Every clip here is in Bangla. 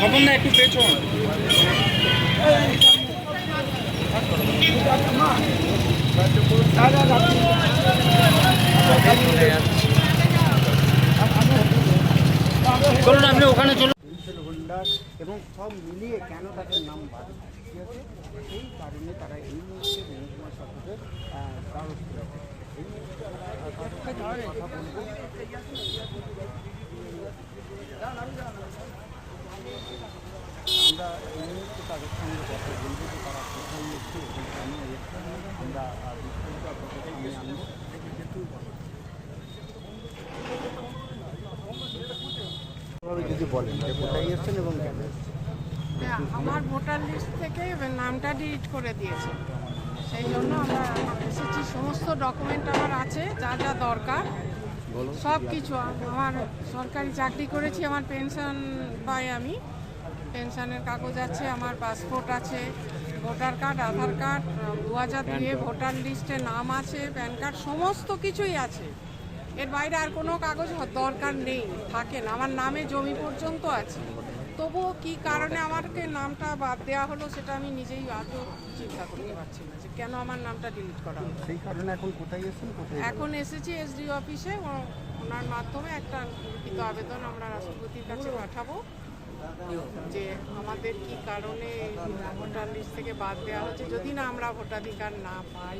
স্বপন দা একটু পেছন। চলুন আপনি ওখানে চলুন। হোল্ডার এবং সব মিলিয়ে কেন তাদের নাম বাদ দিয়েছে সেই কারণে তারা এই মুহূর্তে মহকুমা শাসকের দ্বারস্থ হয়েছে। এই মুহূর্তে আমরা তাদের সাথে কথা বলবো। আমরা এই মুহূর্তে তাদের সঙ্গে কথা বলবো যে তারা কোথায় এসছে এবং কেন এসছে আমরা বিস্তারিত আপনাদের সামনে আনবো। যদি বলেন যে কোথায় এসছেন এবং কেন এসছেন। আমার ভোটার লিস্ট থেকে নামটা ডিলিট করে দিয়েছে, সেই জন্য আমরা এসেছি। সমস্ত ডকুমেন্ট আমার আছে, যা যা দরকার সব কিছু। আমার সরকারি চাকরি করেছি, আমার পেনশন পাই, আমি পেনশনের কাগজ আছে, আমার পাসপোর্ট আছে, ভোটার কার্ড, আধার কার্ড, 2002 ভোটার লিস্টে নাম আছে, প্যান কার্ড, সমস্ত কিছুই আছে। এর বাইরে আর কোনো কাগজ দরকার নেই, থাকে না। আমার নামে জমি পর্যন্ত আছে, তবুও কি কারণে আমাকে নামটা বাদ দেওয়া হলো সেটা আমি নিজেই আজও চিন্তা করতে পারছি না যে কেন আমার নামটা ডিলিট করা হলো। সেই কারণে এখন কোথায় এসেছেন? এখন এসেছি এসডি অফিসে, ওনার মাধ্যমে একটা লিখিত আবেদন আমরা রাষ্ট্রপতির কাছে পাঠাবো যে আমাদের কি কারণে ভোটার লিস্ট থেকে বাদ দেওয়া হচ্ছে। যদি না আমরা ভোটাধিকার না পাই,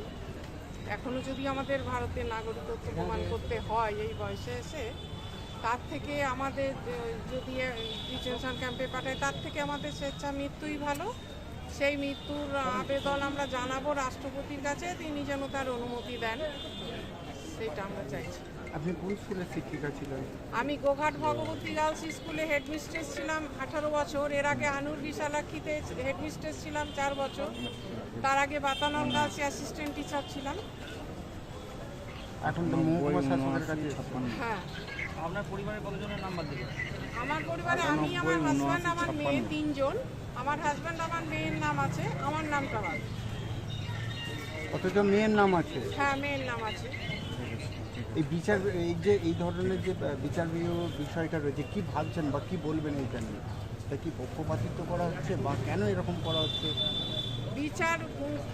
এখনও যদি আমাদের ভারতের নাগরিকত্ব প্রমাণ করতে হয় এই বয়সে এসে, তার থেকে আমাদের যদি ডিটেনশন ক্যাম্পে পাঠায় তার থেকে আমাদের স্বেচ্ছা মৃত্যুই ভালো। সেই মৃত্যুর আবেদন আমরা জানাবো রাষ্ট্রপতির কাছে, তিনি যেন তার অনুমতি দেন, সেটা আমরা চাইছি। আপনি কোন স্কুলের শিক্ষিকা ছিলেন? আমি গোঘাট ভগবতী গার্লস স্কুলে হেডমিস্ট্রেস ছিলাম 18 বছর। এর আগে আনুর বিশালাক্ষীতে হেডমিস্ট্রেস ছিলাম 4 বছর। তার আগে বাতানন গার্লসে অ্যাসিস্ট্যান্ট টিচার ছিলাম। এখন তো মহকুমা শাসকের কাছে। হ্যাঁ। আপনার পরিবারের কতজনের নাম্বার দেবেন? আমার পরিবারে আমি, আমার হাজব্যান্ড, আমার মেয়ে, 3 জন। আমার হাজব্যান্ড, আমার মেয়ের নাম আছে, আমার নামটা বাদ। অথচ মেয়ের নাম আছে? হ্যাঁ, মেয়ের নাম আছে। এই বিচার, এই যে এই ধরনের যে বিচার বিষয়টা রয়েছে, কি ভাবছেন বা কি বলবেন এইটা নিয়ে? তা কি পক্ষপাতিত্ব করা হচ্ছে বা কেন এরকম করা হচ্ছে? বিচার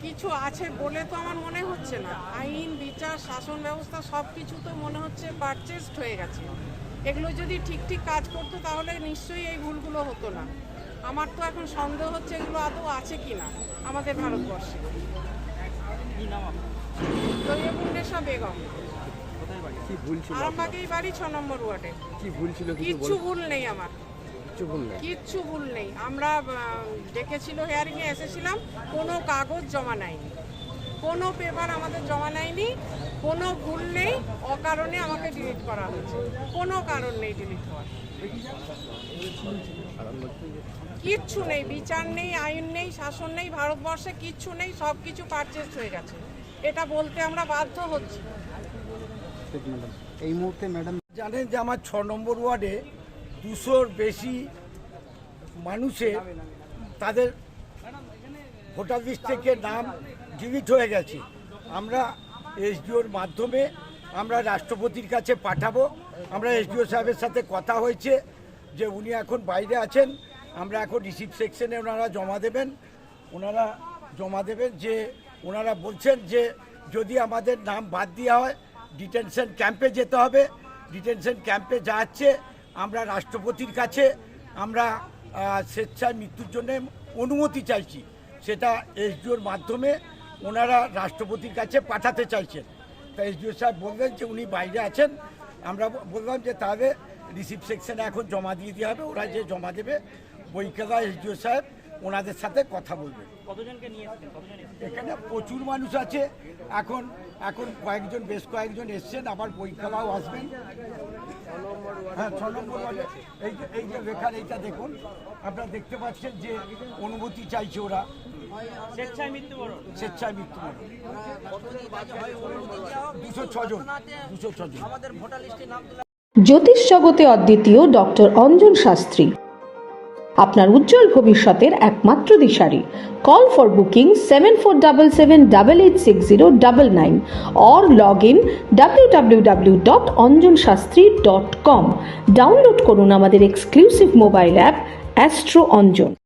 কিছু আছে বলে তো আমার মনে হচ্ছে না। আইন, বিচার, শাসন ব্যবস্থা সব কিছু তো মনে হচ্ছে পারচেসড হয়ে গেছে। এগুলো যদি ঠিক ঠিক কাজ করতো তাহলে নিশ্চয়ই এই ভুলগুলো হতো না। আমার তো এখন সন্দেহ হচ্ছে এগুলো আদৌ আছে কি না আমাদের ভারতবর্ষে। তৈয়বুন্নেসা বেগম, আরামবাগেই বাড়ি, 6 নম্বর ওয়ার্ডে। কি ভুল ছিল? কিচ্ছু ভুল নেই আমার, কিচ্ছু ভুল নেই। আমরা ডেকেছিল হিয়ারিংয়ে, এসেছিলাম, কোনো কাগজ জমা নেয়নি, কোনো পেপার আমাদের জমা নেয়নি, কোনো ভুল নেই। অকারণে আমাকে ডিলিট করা হয়েছে, কোনো কারণ নেই ডিলিট হওয়ার। কিচ্ছু নেই, বিচার নেই, আইন নেই, শাসন নেই, ভারতবর্ষে কিচ্ছু নেই, সব কিছু পারচেজ হয়ে গেছে। এটা বলতে আমরা বাধ্য হচ্ছি। এই মুহূর্তে ম্যাডাম জানেন যে আমার 6 নম্বর ওয়ার্ডে 200-র বেশি মানুষের তাদের ভোটার লিস্ট থেকে নাম ডিলিট হয়ে গেছে। আমরা এসডিওর মাধ্যমে আমরা রাষ্ট্রপতির কাছে পাঠাবো। আমরা এসডিও সাহেবের সাথে কথা হয়েছে যে উনি এখন বাইরে আছেন, আমরা এখন রিসিভ সেকশনে ওনারা জমা দেবেন যে ওনারা বলছেন যে যদি আমাদের নাম বাদ দেওয়া হয় ডিটেনশন ক্যাম্পে যেতে হবে। ডিটেনশন ক্যাম্পে যাচ্ছে, আমরা রাষ্ট্রপতির কাছে আমরা স্বেচ্ছায় মৃত্যুর জন্য অনুমতি চাইছি। সেটা এসডিওর মাধ্যমে ওনারা রাষ্ট্রপতির কাছে পাঠাতে চাইছেন। তা এসডিও সাহেব বললেন যে উনি বাইরে আছেন। আমরা বললাম যে তাহলে রিসিভ সেকশনে এখন জমা দিয়ে দেওয়া হবে। ওরা যে জমা দেবে, বৈকালা এসডিও সাহেব ওনাদের সাথে কথা বলবেন। কতজনকে নিয়ে এসেছেন? এখানে প্রচুর মানুষ আছে। এখন বেশ কয়েকজন এসছেন, আবার বৈকালাও আসবেন। হ্যাঁ, 6 নম্বর ওয়ার্ডে এই যে লেখার এইটা দেখুন, আপনারা দেখতে পাচ্ছেন যে অনুমতি চাইছে ওরা, স্বেচ্ছায় মৃত্যুবরণ। 206 জন। জ্যোতিষ জগতে অদ্বিতীয় ডক্টর অঞ্জন শাস্ত্রী, আপনার উজ্জ্বল ভবিষ্যতের একমাত্র দিশারি। Call for booking 7477886099 or log in www.anjanshastri.com. Download করুন আমাদের exclusive mobile app astro Anjan.